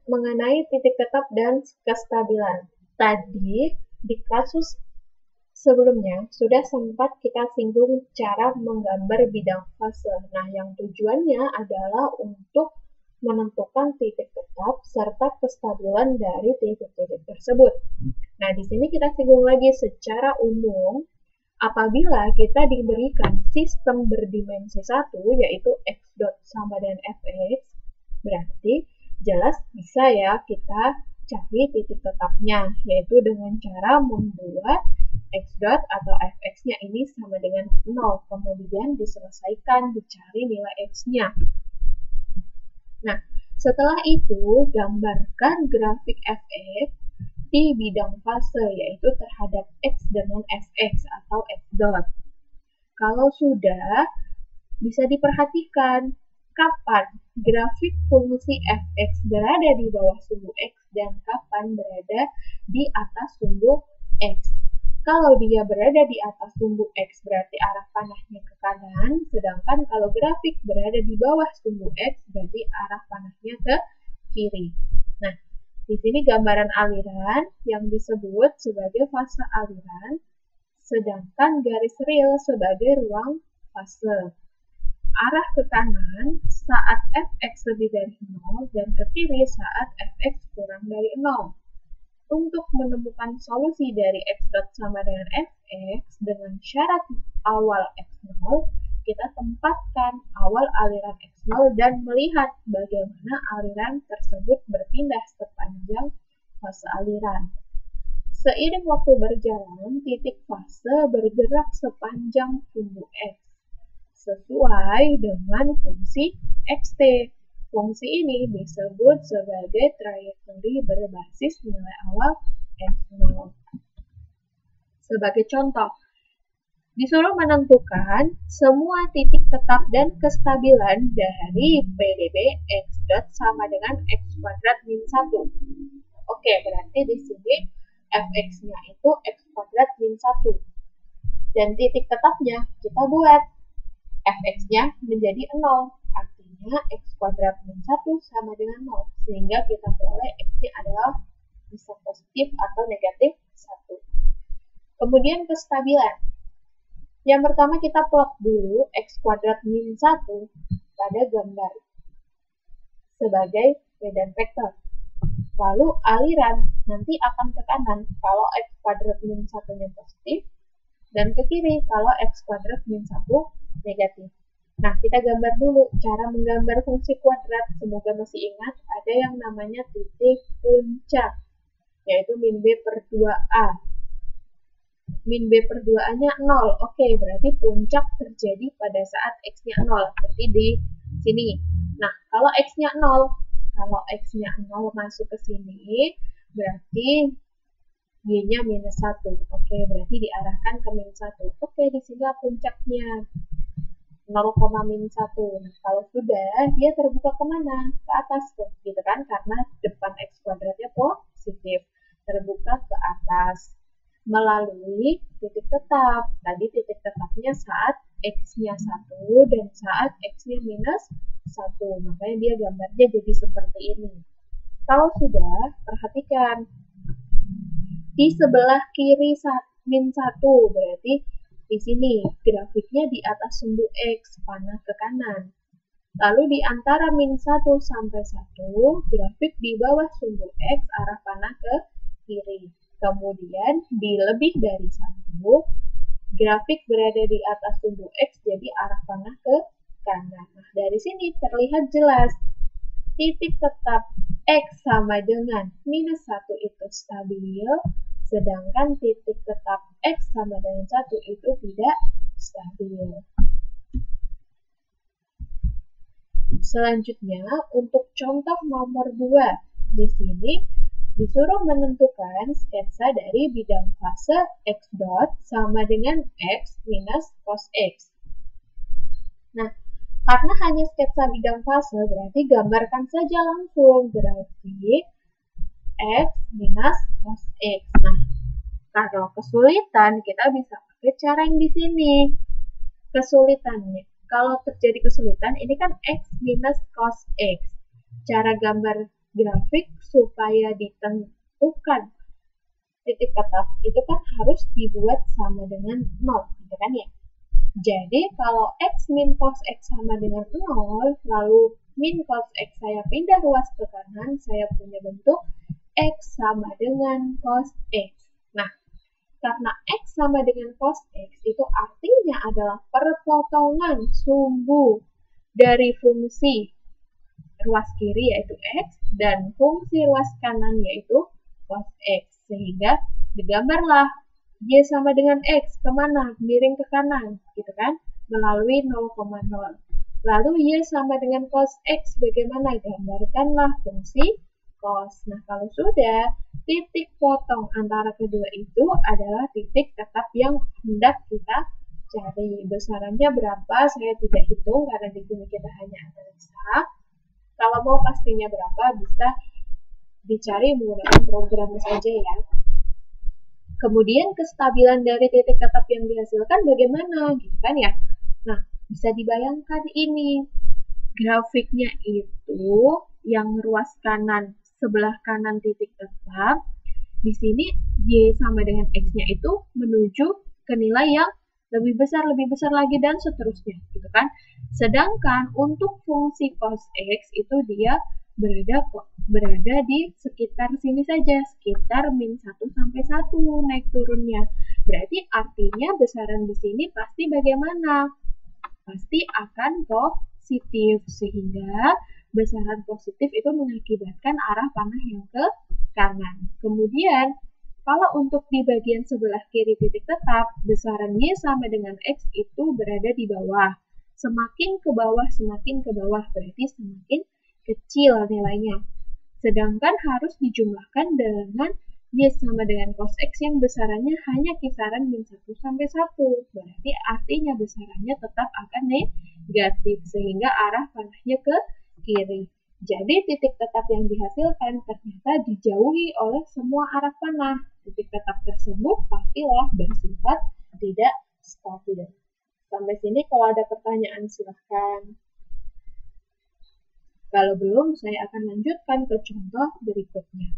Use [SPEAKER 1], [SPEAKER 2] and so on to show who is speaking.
[SPEAKER 1] Mengenai titik tetap dan kestabilan. Tadi di kasus sebelumnya sudah sempat kita singgung cara menggambar bidang fase. Nah, yang tujuannya adalah untuk menentukan titik tetap serta kestabilan dari titik-titik tersebut. Nah, di sini kita singgung lagi secara umum, apabila kita diberikan sistem berdimensi 1, yaitu x dot sama dengan fx, berarti jelas bisa ya kita cari titik tetapnya, yaitu dengan cara membuat x dot atau fx-nya ini sama dengan 0, kemudian diselesaikan dicari nilai x-nya. Nah, setelah itu gambarkan grafik fx di bidang fase, yaitu terhadap x dengan fx atau x dot. Kalau sudah, bisa diperhatikan kapan grafik fungsi fx berada di bawah sumbu x dan kapan berada di atas sumbu x. Kalau dia berada di atas sumbu x berarti arah panahnya ke kanan, sedangkan kalau grafik berada di bawah sumbu x berarti arah panahnya ke kiri. Nah, di sini gambaran aliran yang disebut sebagai fase aliran, sedangkan garis real sebagai ruang fase. Arah ke kanan saat fx lebih dari 0 dan ke kiri saat fx kurang dari 0. Untuk menemukan solusi dari x dot sama dengan fx dengan syarat awal x0, kita tempatkan awal aliran x0 dan melihat bagaimana aliran tersebut berpindah sepanjang fase aliran. Seiring waktu berjalan, titik fase bergerak sepanjang sumbu x sesuai dengan fungsi xt. Fungsi ini disebut sebagai trajektori berbasis nilai awal x0. Sebagai contoh, disuruh menentukan semua titik tetap dan kestabilan dari PDB x dot sama dengan x kuadrat min 1. Oke, berarti di sini fx-nya itu x kuadrat min 1. Dan titik tetapnya kita buat fx-nya menjadi 0, artinya x kuadrat min 1 sama dengan 0, sehingga kita peroleh x-nya adalah bisa positif atau negatif 1. Kemudian kestabilan. Yang pertama kita plot dulu x kuadrat min 1 pada gambar sebagai medan vektor. Lalu aliran nanti akan ke kanan kalau x kuadrat min 1-nya positif, dan ke kiri kalau x kuadrat min 1 negatif. Nah, kita gambar dulu cara menggambar fungsi kuadrat. Semoga masih ingat, ada yang namanya titik puncak, yaitu min b per 2a. Min b per 2a-nya 0. Oke, berarti puncak terjadi pada saat x-nya 0. Berarti di sini. Nah, kalau x-nya 0, masuk ke sini, berarti y-nya minus 1. Oke, berarti diarahkan ke minus 1. Oke, di sini puncaknya 0,-1. Nah, kalau sudah, dia terbuka kemana? Ke atas tuh, gitu kan? Karena depan x kuadratnya positif. Terbuka ke atas. Melalui titik tetap. Tadi titik tetapnya saat x-nya 1 dan saat x-nya minus 1. Makanya dia gambarnya jadi seperti ini. Kalau sudah, perhatikan. Di sebelah kiri min 1, berarti di sini grafiknya di atas sumbu x, panah ke kanan. Lalu di antara min 1 sampai 1, grafik di bawah sumbu x, arah panah ke kiri. Kemudian di lebih dari 1, grafik berada di atas sumbu x, jadi arah panah ke kanan. Nah, dari sini terlihat jelas titik tetap x sama dengan minus 1 itu stabil, sedangkan titik tetap x sama dengan 1 itu tidak stabil. Selanjutnya, untuk contoh nomor 2, di sini disuruh menentukan sketsa dari bidang fase x dot sama dengan x minus cos x. Nah, karena hanya sketsa bidang fase, berarti gambarkan saja langsung grafik x minus cos x. Nah, kalau kesulitan, kita bisa pakai cara yang di sini. Kesulitannya, kalau terjadi kesulitan, ini kan x minus cos x. Cara gambar grafik supaya ditentukan titik tetap itu kan harus dibuat sama dengan 0, gitu kan ya. Jadi kalau X min cos X sama dengan 0, lalu min cos X saya pindah ruas ke kanan, saya punya bentuk X sama dengan cos X. Nah, karena X sama dengan cos X itu artinya adalah perpotongan sumbu dari fungsi ruas kiri yaitu X dan fungsi ruas kanan yaitu cos X. Sehingga digambarlah Y sama dengan X kemana? Miring ke kanan, gitu kan? Melalui 0,0. Lalu Y sama dengan cos X bagaimana? Gambarkanlah fungsi cos. Nah, kalau sudah, titik potong antara kedua itu adalah titik tetap yang hendak kita cari. Besarannya berapa? Saya tidak hitung karena di sini kita hanya analisa. Kalau mau pastinya berapa, bisa dicari menggunakan program saja ya. Kemudian kestabilan dari titik tetap yang dihasilkan bagaimana, gitu kan ya. Nah, bisa dibayangkan ini grafiknya itu yang ruas kanan sebelah kanan titik tetap. Di sini Y sama dengan X-nya itu menuju ke nilai yang lebih besar lagi dan seterusnya, gitu kan. Sedangkan untuk fungsi cos X itu dia berada di sekitar sini saja, sekitar min 1 sampai 1 naik turunnya. Berarti artinya besaran di sini pasti bagaimana? Pasti akan positif, sehingga besaran positif itu mengakibatkan arah panah yang ke kanan. Kemudian, kalau untuk di bagian sebelah kiri titik tetap, besaran Y sama dengan X itu berada di bawah. Semakin ke bawah, berarti semakin kecil nilainya. Sedangkan harus dijumlahkan dengan Y sama dengan cos X yang besarannya hanya kisaran min 1 sampai 1. Berarti artinya besarannya tetap akan negatif, sehingga arah panahnya ke kiri. Jadi titik tetap yang dihasilkan ternyata dijauhi oleh semua arah panah. Titik tetap tersebut pastilah bersifat tidak stabil. Sampai sini kalau ada pertanyaan silahkan. Kalau belum, saya akan lanjutkan ke contoh berikutnya.